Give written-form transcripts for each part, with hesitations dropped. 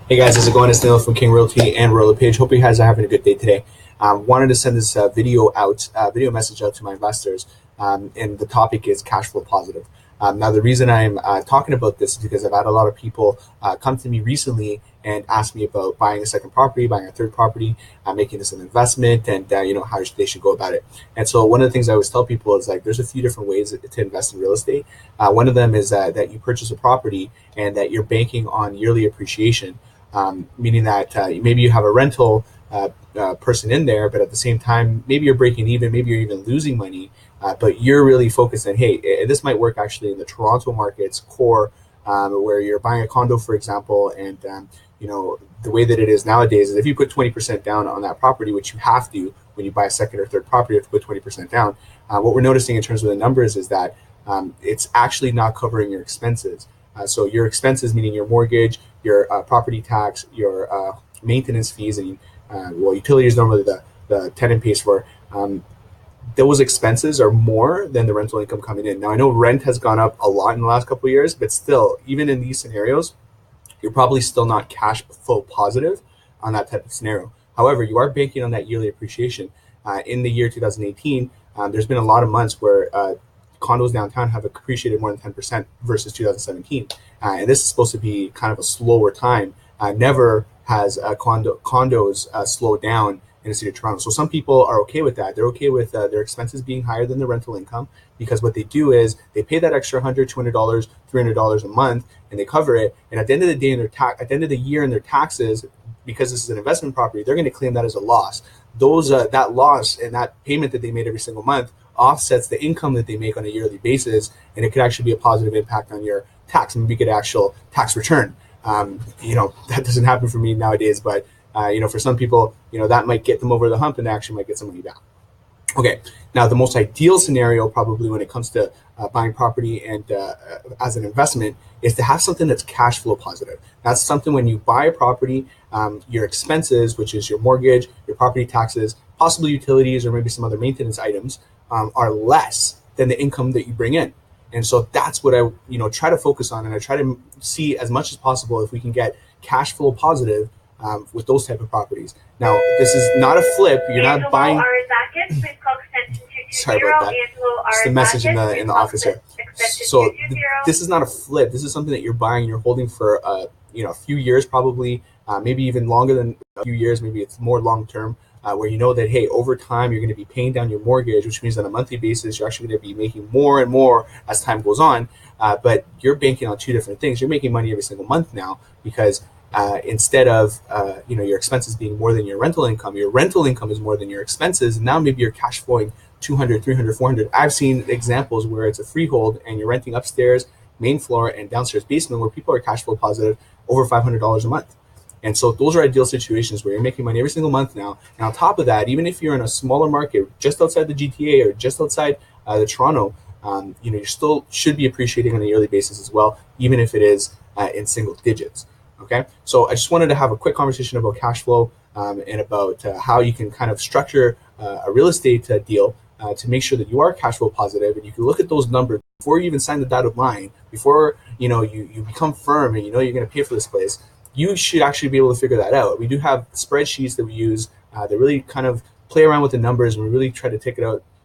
Hey guys, how's it going? It's Danilo from King Realty and LePage. Hope you guys are having a good day today. Wanted to send this video message out to my investors, and the topic is cash flow positive. Now, the reason I'm talking about this is because I've had a lot of people come to me recently and ask me about buying a second property, buying a third property, making this an investment, and how they should go about it. And so, one of the things I always tell people is like, there's a few different ways to invest in real estate. One of them is that you purchase a property and that you're banking on yearly appreciation. Meaning that maybe you have a rental person in there, but at the same time, maybe you're breaking even, maybe you're even losing money, but you're really focused on, hey, this might work actually in the Toronto market's core, where you're buying a condo, for example, and the way that it is nowadays is if you put 20% down on that property, which you have to when you buy a second or third property, you have to put 20% down. What we're noticing in terms of the numbers is that it's actually not covering your expenses. So your expenses, meaning your mortgage, your property tax, your maintenance fees, and utilities normally the tenant pays for. Those expenses are more than the rental income coming in. Now I know rent has gone up a lot in the last couple of years, but still, even in these scenarios, you're probably still not cash flow positive on that type of scenario. However, you are banking on that yearly appreciation. In the year 2018, there's been a lot of months where condos downtown have appreciated more than 10% versus 2017. And this is supposed to be kind of a slower time. Never has condos slowed down in the city of Toronto. So some people are okay with that. They're okay with their expenses being higher than the rental income, because what they do is they pay that extra $100, $200, $300 a month, and they cover it. And at the end of the day, at the end of the year in their taxes, because this is an investment property, they're going to claim that as a loss. That loss and that payment that they made every single month offsets the income that they make on a yearly basis, and it could actually be a positive impact on your tax, and maybe get an actual tax return. That doesn't happen for me nowadays, but for some people, that might get them over the hump and they actually might get some money back. Okay, now the most ideal scenario probably when it comes to buying property and as an investment is to have something that's cash flow positive. That's something when you buy a property, your expenses, which is your mortgage, your property taxes, possibly utilities, or maybe some other maintenance items, are less than the income that you bring in. And so that's what I try to focus on, and I try to see as much as possible if we can get cash flow positive with those type of properties. Now, this is not a flip. You're not buying. Sorry about that. Just a message in the office here. So this is not a flip. This is something that you're buying. You're holding for a few years, probably maybe even longer than a few years. Maybe it's more long term. Where you know that, hey, over time you're going to be paying down your mortgage, which means on a monthly basis you're actually going to be making more and more as time goes on. But you're banking on two different things. You're making money every single month now because instead of your expenses being more than your rental income is more than your expenses. And now maybe you're cash flowing 200, 300, 400. I've seen examples where it's a freehold and you're renting upstairs, main floor, and downstairs basement where people are cash flow positive over $500 a month. And so those are ideal situations where you're making money every single month now. And on top of that, even if you're in a smaller market just outside the GTA or just outside the Toronto, you still should be appreciating on a yearly basis as well, even if it is in single digits. Okay, so I just wanted to have a quick conversation about cash flow and about how you can kind of structure a real estate deal to make sure that you are cash flow positive, and you can look at those numbers before you even sign the dotted line, before you become firm and you're going to pay for this place. You should actually be able to figure that out. We do have spreadsheets that we use that really kind of play around with the numbers, and we really try to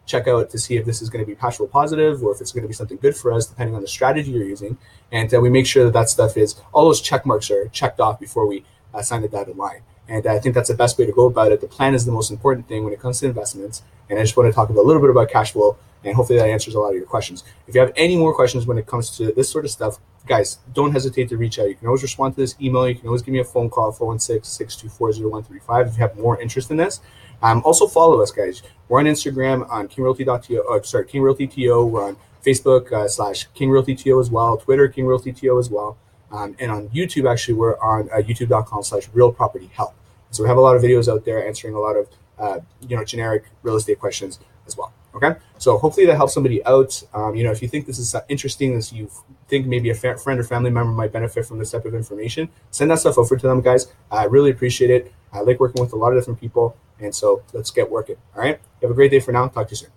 check out to see if this is going to be cash flow positive or if it's going to be something good for us, depending on the strategy you're using. And we make sure that stuff is, all those check marks are checked off before we sign the dotted line. And I think that's the best way to go about it. The plan is the most important thing when it comes to investments. And I just want to talk a little bit about cash flow, and hopefully that answers a lot of your questions. If you have any more questions when it comes to this sort of stuff, guys, don't hesitate to reach out. You can always respond to this email. You can always give me a phone call, 416-624-0135 if you have more interest in this. Also follow us, guys. We're on Instagram on King Realty TO. We're on Facebook /King Realty TO as well. Twitter, King Realty TO as well. And on YouTube, actually, we're on youtube.com/Real Property Help. So we have a lot of videos out there answering a lot of generic real estate questions as well. Okay, so hopefully that helps somebody out. If you think this is interesting, as you think maybe a friend or family member might benefit from this type of information, send that stuff over to them, guys. I really appreciate it. I like working with a lot of different people, and so let's get working. All right, have a great day for now. Talk to you soon.